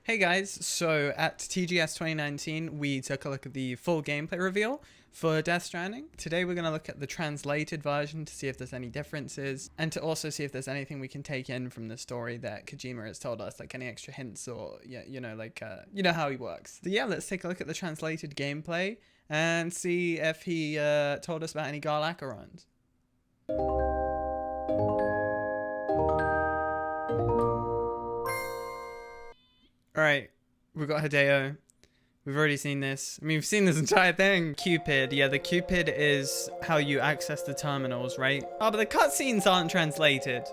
Hey guys, so at TGS 2019 we took a look at the full gameplay reveal for Death Stranding. Today we're going to look at the translated version to see if there's any differences and to also see if there's anything we can take in from the story that Kojima has told us, like any extra hints or you know how he works. So yeah, let's take a look at the translated gameplay and see if he told us about any Garlacherons. Alright, we've got Hideo. We've already seen this. I mean, we've seen this entire thing. Cupid. Yeah, the Cupid is how you access the terminals, right? Oh, but the cutscenes aren't translated.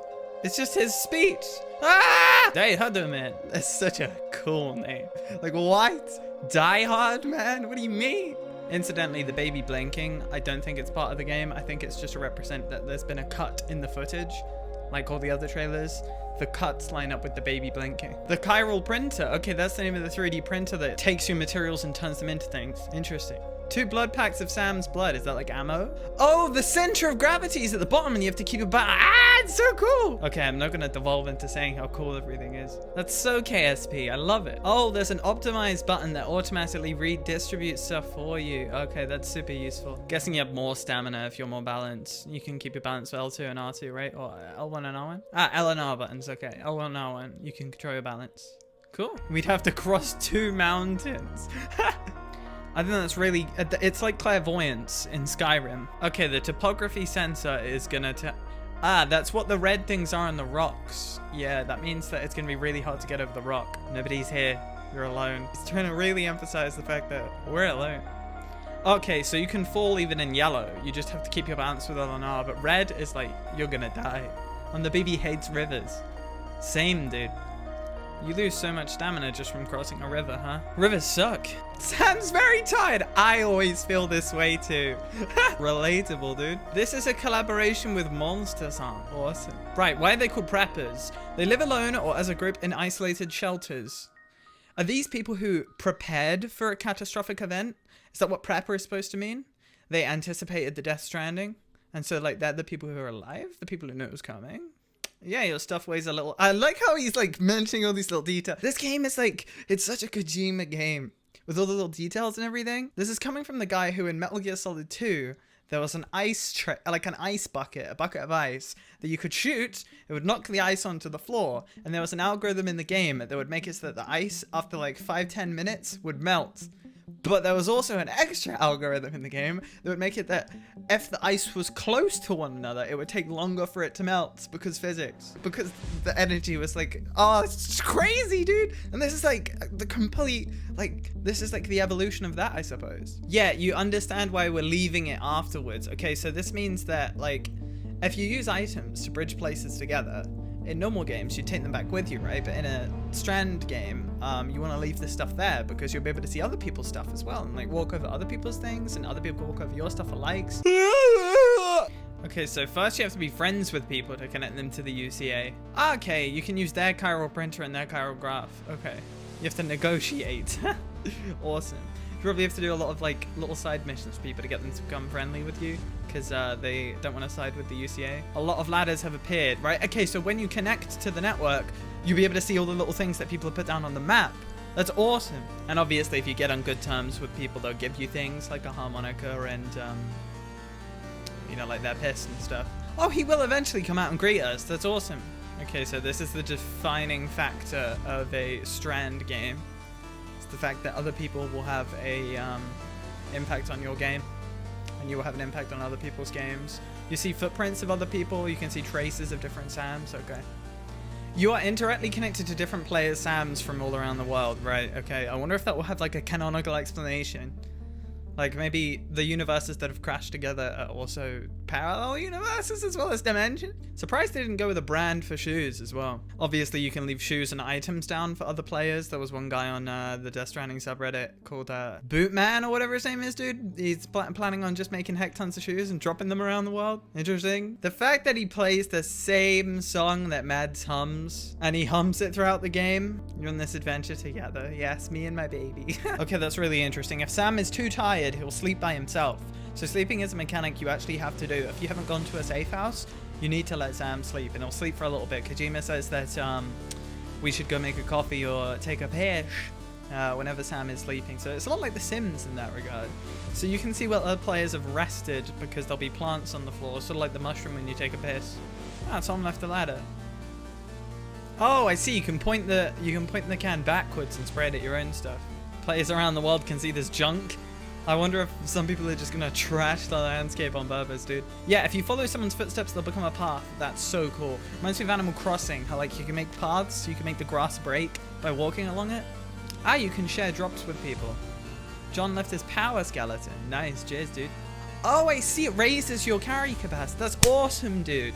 It's just his speech. Ah! Die Hard, man. That's such a cool name. Like, what? Die Hard, man? What do you mean? Incidentally, the baby blinking, I don't think it's part of the game. I think it's just to represent that there's been a cut in the footage, like all the other trailers. The cuts line up with the baby blinking. The chiral printer. Okay, that's the name of the 3D printer that takes your materials and turns them into things. Interesting. 2 blood packs of Sam's blood. Is that like ammo? Oh, the center of gravity is at the bottom and you have to keep it back. Ah, it's so cool. Okay, I'm not gonna devolve into saying how cool everything is. That's so KSP. I love it. Oh, there's an optimized button that automatically redistributes stuff for you. Okay, that's super useful. Guessing you have more stamina if you're more balanced. You can keep your balance for L2 and R2, right? Or L1 and R1? Ah, L and R buttons. Okay, L1 and R1. You can control your balance. Cool. We'd have to cross 2 mountains. I think that's really, it's like clairvoyance in Skyrim. Okay, the topography sensor is gonna that's what the red things are on the rocks. Yeah, that means that it's gonna be really hard to get over the rock. Nobody's here, you're alone. He's trying to really emphasize the fact that we're alone. Okay, so you can fall even in yellow. You just have to keep your balance with L and R, but red is like, you're gonna die. And the baby hates rivers. Same, dude. You lose so much stamina just from crossing a river, huh? Rivers suck. Sam's very tired. I always feel this way too. Relatable, dude. This is a collaboration with Monsters, huh? Awesome. Right, why are they called preppers? They live alone or as a group in isolated shelters. Are these people who prepared for a catastrophic event? Is that what prepper is supposed to mean? They anticipated the Death Stranding? And so like they're the people who are alive? The people who knew it was coming? Yeah, your stuff weighs a little. I like how he's like mentioning all these little details. This game is like, it's such a Kojima game with all the little details and everything. This is coming from the guy who in Metal Gear Solid 2, there was an ice like an ice bucket, a bucket of ice that you could shoot. It would knock the ice onto the floor. And there was an algorithm in the game that would make it so that the ice after like 5-10 minutes would melt. But there was also an extra algorithm in the game that would make it that if the ice was close to one another, it would take longer for it to melt because physics. Because the energy was like, oh, it's crazy, dude. And this is like the complete, like, this is like the evolution of that, I suppose. Yeah, you understand why we're leaving it afterwards. Okay, so this means that, like, if you use items to bridge places together, in normal games, you take them back with you, right? But in a Strand game, you want to leave this stuff there because you'll be able to see other people's stuff as well and like walk over other people's things and other people walk over your stuff for likes. Okay, so first you have to be friends with people to connect them to the UCA. Okay, you can use their chiral printer and their chiral graph. Okay, you have to negotiate. Awesome. You probably have to do a lot of like little side missions for people to get them to become friendly with you because they don't want to side with the UCA. A lot of ladders have appeared, right? Okay, so when you connect to the network, you'll be able to see all the little things that people have put down on the map. That's awesome. And obviously, if you get on good terms with people, they'll give you things like a harmonica and, you know, like their piss and stuff. Oh, he will eventually come out and greet us. That's awesome. Okay, so this is the defining factor of a Strand game. The fact that other people will have a impact on your game and you will have an impact on other people's games. You see footprints of other people, you can see traces of different Sams. Okay, you are indirectly connected to different players' Sams from all around the world, right? Okay, I wonder if that will have like a canonical explanation. Like maybe the universes that have crashed together are also parallel universes as well as dimension. Surprised they didn't go with a brand for shoes as well. Obviously you can leave shoes and items down for other players. There was one guy on the Death Stranding subreddit called Bootman or whatever his name is, dude. He's planning on just making heck tons of shoes and dropping them around the world. Interesting. The fact that he plays the same song that Mads hums and he hums it throughout the game. You're on this adventure together. Yes, me and my baby. Okay, that's really interesting. If Sam is too tired, he'll sleep by himself. So sleeping is a mechanic you actually have to do. If you haven't gone to a safe house, you need to let Sam sleep and he'll sleep for a little bit. Kojima says that we should go make a coffee or take a piss whenever Sam is sleeping. So it's a lot like The Sims in that regard. So you can see where other players have rested because there'll be plants on the floor, sort of like the mushroom when you take a piss. Ah, someone left the ladder. Oh, I see. You can point the can backwards and spray it at your own stuff. Players around the world can see this junk. I wonder if some people are just gonna trash the landscape on purpose, dude. Yeah, if you follow someone's footsteps, they'll become a path. That's so cool. Reminds me of Animal Crossing, how like you can make paths, you can make the grass break by walking along it. Ah, you can share drops with people. John left his power skeleton. Nice, cheers, dude. Oh, I see. It raises your carry capacity. That's awesome, dude.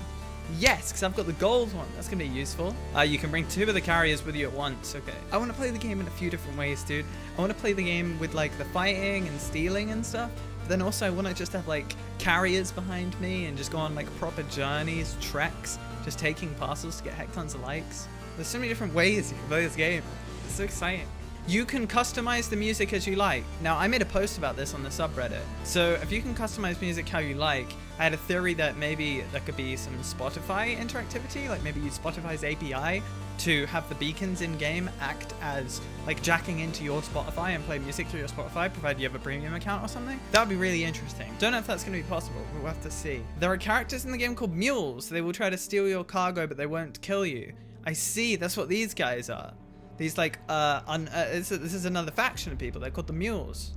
Yes, because I've got the gold one. That's going to be useful. You can bring 2 of the carriers with you at once. Okay. I want to play the game in a few different ways, dude. I want to play the game with, like, the fighting and stealing and stuff. But then also I want to just have, like, carriers behind me and just go on, like, proper journeys, treks, just taking parcels to get heck tons of likes. There's so many different ways you can play this game. It's so exciting. You can customize the music as you like. Now, I made a post about this on the subreddit. So if you can customize music how you like, I had a theory that maybe there could be some Spotify interactivity, like maybe use Spotify's API to have the beacons in-game act as like jacking into your Spotify and play music through your Spotify, provided you have a premium account or something. That would be really interesting. Don't know if that's going to be possible, but we'll have to see. There are characters in the game called mules. They will try to steal your cargo, but they won't kill you. I see, that's what these guys are. These like, this is another faction of people. They're called the mules.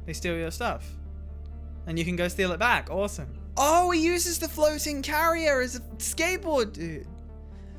They steal your stuff. And you can go steal it back. Awesome. Oh, he uses the floating carrier as a skateboard, dude.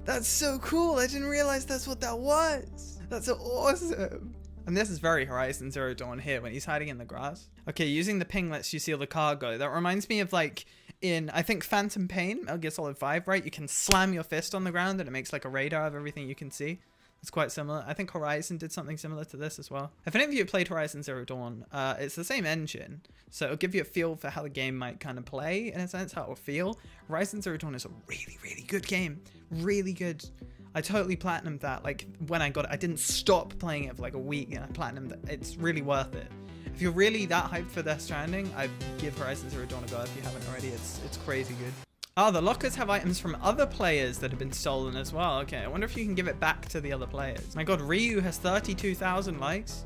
That's so cool. I didn't realize that's what that was. That's awesome. And this is very Horizon Zero Dawn here when he's hiding in the grass. Okay, using the ping lets you steal the cargo. That reminds me of like in, I think, Phantom Pain, Metal Gear Solid 5, right? You can slam your fist on the ground and it makes like a radar of everything you can see. It's quite similar. I think Horizon did something similar to this as well. If any of you have played Horizon Zero Dawn, it's the same engine, so it'll give you a feel for how the game might kind of play, in a sense, how it will feel. Horizon Zero Dawn is a really, really good game. Really good. I totally platinumed that. Like, when I got it, I didn't stop playing it for like a week, and I platinumed it. It's really worth it. If you're really that hyped for Death Stranding, I'd give Horizon Zero Dawn a go if you haven't already. It's crazy good. Oh, the lockers have items from other players that have been stolen as well. Okay, I wonder if you can give it back to the other players. My god, Ryu has 32,000 likes.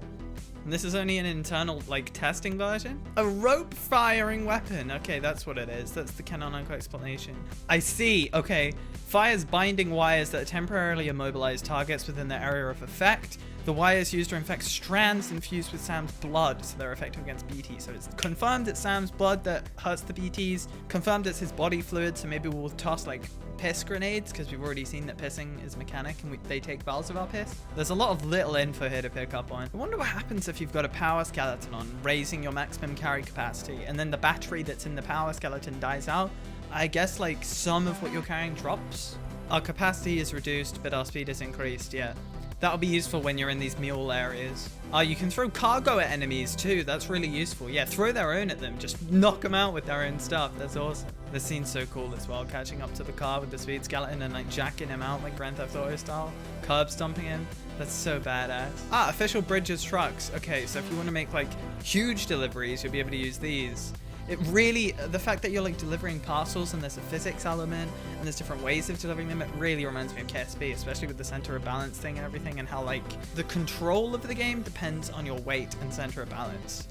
And this is only an internal, like, testing version. A rope firing weapon. Okay, that's what it is. That's the canonical explanation. I see. Okay. Fires binding wires that temporarily immobilize targets within their area of effect. The wires used to infect strands infused with Sam's blood, so they're effective against BTs. So it's confirmed it's Sam's blood that hurts the BTs. Confirmed it's his body fluid, so maybe we'll toss like piss grenades, because we've already seen that pissing is mechanic and they take vials of our piss. There's a lot of little info here to pick up on. I wonder what happens if you've got a power skeleton on, raising your maximum carry capacity, and then the battery that's in the power skeleton dies out. I guess like some of what you're carrying drops. Our capacity is reduced, but our speed is increased, yeah. That'll be useful when you're in these mule areas. You can throw cargo at enemies too. That's really useful. Yeah, throw their own at them. Just knock them out with their own stuff. That's awesome. This scene's so cool as well. Catching up to the car with the speed skeleton and like jacking him out like Grand Theft Auto style. Curb stomping him. That's so badass. Official bridges trucks. Okay, so if you want to make like huge deliveries, you'll be able to use these. It really, the fact that you're like delivering parcels and there's a physics element and there's different ways of delivering them, it really reminds me of KSP, especially with the center of balance thing and everything, and how like the control of the game depends on your weight and center of balance.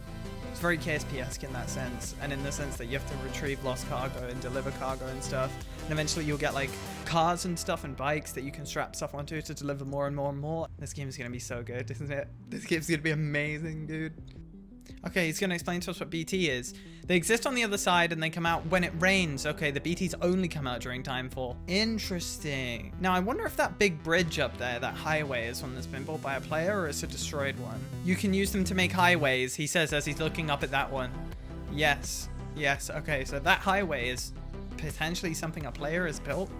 It's very KSP-esque in that sense, and in the sense that you have to retrieve lost cargo and deliver cargo and stuff, and eventually you'll get like cars and stuff and bikes that you can strap stuff onto to deliver more and more and more. This game is going to be so good, isn't it? This game's going to be amazing, dude. Okay, he's going to explain to us what BT is. They exist on the other side and they come out when it rains. Okay, the BTs only come out during timefall. Interesting. Now, I wonder if that big bridge up there, that highway, is one that's been built by a player or it's a destroyed one. You can use them to make highways, he says as he's looking up at that one. Yes. Yes, okay, so that highway is potentially something a player has built.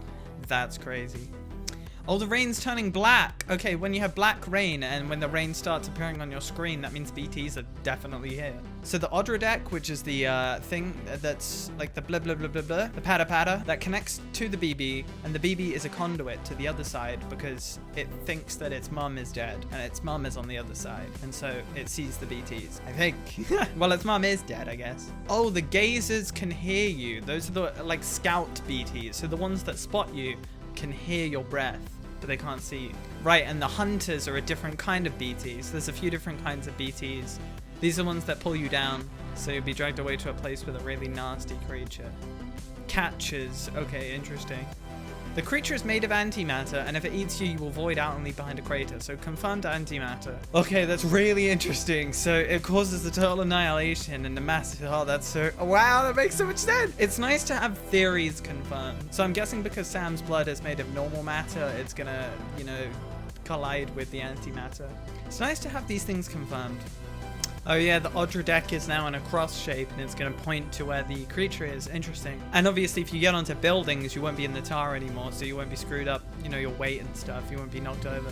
That's crazy. Oh, the rain's turning black. Okay, when you have black rain and when the rain starts appearing on your screen, that means BTs are definitely here. So the Odra deck, which is the thing that's like the blah blah blah blah blah, the patter patter, that connects to the BB, and the BB is a conduit to the other side because it thinks that its mum is dead and its mum is on the other side, and so it sees the BTs, I think. Well, its mum is dead, I guess. Oh, the gazers can hear you. Those are the like scout BTs, so the ones that spot you can hear your breath. but they can't see you. Right, and the hunters are a different kind of BTs. There's a few different kinds of BTs. These are ones that pull you down, so you'll be dragged away to a place with a really nasty creature. Catchers. Okay, interesting. The creature is made of antimatter, and if it eats you, you will void out and leave behind a crater. So confirmed antimatter. Okay, that's really interesting. So it causes the total annihilation and the massive. Oh, that's so. Wow, that makes so much sense. It's nice to have theories confirmed. So I'm guessing because Sam's blood is made of normal matter, it's gonna, you know, collide with the antimatter. It's nice to have these things confirmed. Oh yeah, the Odra deck is now in a cross shape and it's going to point to where the creature is. Interesting. And obviously if you get onto buildings, you won't be in the tower anymore, so you won't be screwed up, you know, your weight and stuff. You won't be knocked over.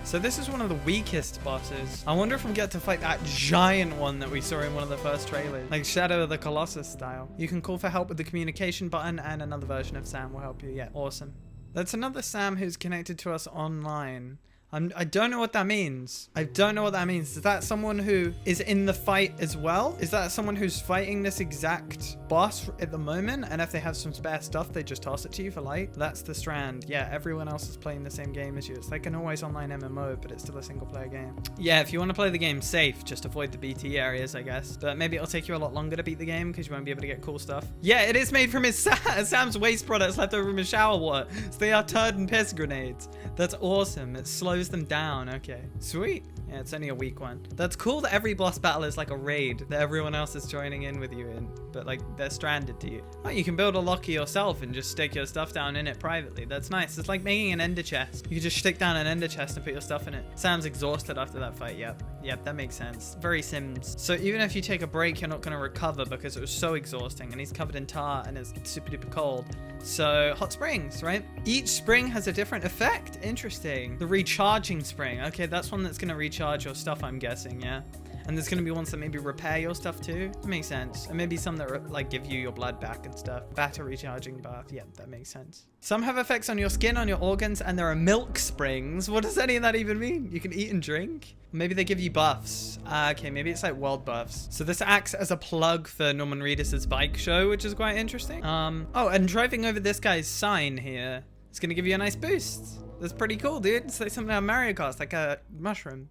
So this is one of the weakest bosses. I wonder if we'll get to fight that giant one that we saw in one of the first trailers. Like Shadow of the Colossus style. You can call for help with the communication button and another version of Sam will help you. Yeah, awesome. That's another Sam who's connected to us online. I don't know what that means. I don't know what that means. Is that someone who is in the fight as well? Is that someone who's fighting this exact boss at the moment? And if they have some spare stuff, they just toss it to you for light? That's the Strand. Yeah, everyone else is playing the same game as you. It's like an always online MMO, but it's still a single player game. Yeah, if you want to play the game safe, just avoid the BT areas, I guess. But maybe it'll take you a lot longer to beat the game because you won't be able to get cool stuff. Yeah, it is made from his Sam's waste products left over from his shower water. So they are turd and piss grenades. That's awesome. It slows them down. Okay, sweet. Yeah, it's only a weak one. That's cool that every boss battle is like a raid that everyone else is joining in with you in, but like they're stranded to you. Oh, you can build a locker yourself and just stick your stuff down in it privately. That's nice. It's like making an ender chest. You can just stick down an ender chest and put your stuff in it. Sam's exhausted after that fight. Yep, that makes sense. Very Sims. So even if you take a break, you're not going to recover because it was so exhausting, and he's covered in tar and it's super duper cold. So hot springs, right? Each spring has a different effect. Interesting. The recharging spring. Okay, that's one that's going to recharge your stuff, I'm guessing. Yeah. And there's going to be ones that maybe repair your stuff too. That makes sense. And maybe some that like give you your blood back and stuff. Battery recharging bath. Yeah, that makes sense. Some have effects on your skin, on your organs, and there are milk springs. What does any of that even mean? You can eat and drink? Maybe they give you buffs. Okay, maybe it's like world buffs. So this acts as a plug for Norman Reedus' bike show, which is quite interesting. Oh, and driving over this guy's sign here is going to give you a nice boost. That's pretty cool, dude. It's like something on Mario Kart, like a mushroom.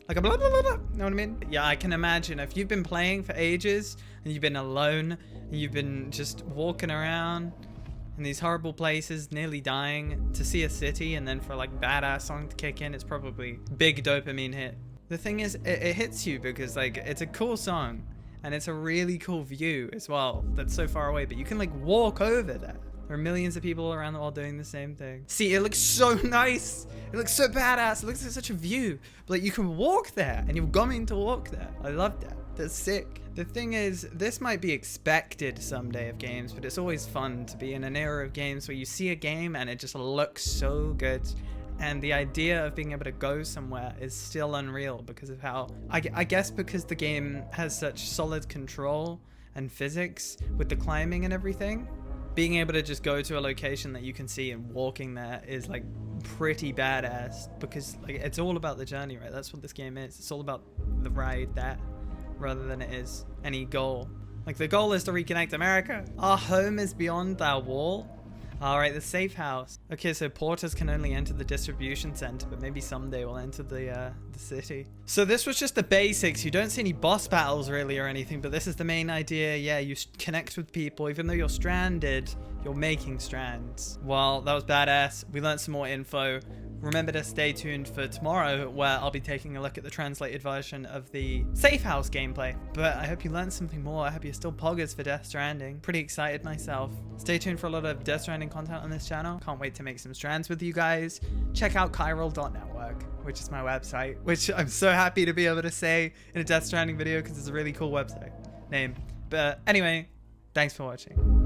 Like a blah, blah, blah, blah. Know what I mean? Yeah, I can imagine if you've been playing for ages and you've been alone and you've been just walking around in these horrible places, nearly dying, to see a city and then for like badass song to kick in, it's probably big dopamine hit. The thing is, it hits you because like it's a cool song and it's a really cool view as well that's so far away, but you can like walk over there. There are millions of people around the world doing the same thing. See, it looks so nice. It looks so badass. It looks like such a view. But like you can walk there and you're going to walk there. I love that. That's sick. The thing is, this might be expected someday of games, but it's always fun to be in an era of games where you see a game and it just looks so good. And the idea of being able to go somewhere is still unreal because of how, I guess because the game has such solid control and physics with the climbing and everything. Being able to just go to a location that you can see and walking there is like pretty badass because like it's all about the journey, right? That's what this game is. It's all about the ride there rather than it is any goal. Like the goal is to reconnect America. Our home is beyond our wall. All right, the safe house. Okay, so porters can only enter the distribution center, but maybe someday we'll enter the city. So this was just the basics. You don't see any boss battles really or anything, but this is the main idea. Yeah, you connect with people. Even though you're stranded, you're making strands. Well, that was badass. We learned some more info. Remember to stay tuned for tomorrow where I'll be taking a look at the translated version of the Safe House gameplay. But I hope you learned something more. I hope you're still poggers for Death Stranding. Pretty excited myself. Stay tuned for a lot of Death Stranding content on this channel. Can't wait to make some strands with you guys. Check out chiral.network, which is my website, which I'm so happy to be able to say in a Death Stranding video because it's a really cool website name. But anyway, thanks for watching.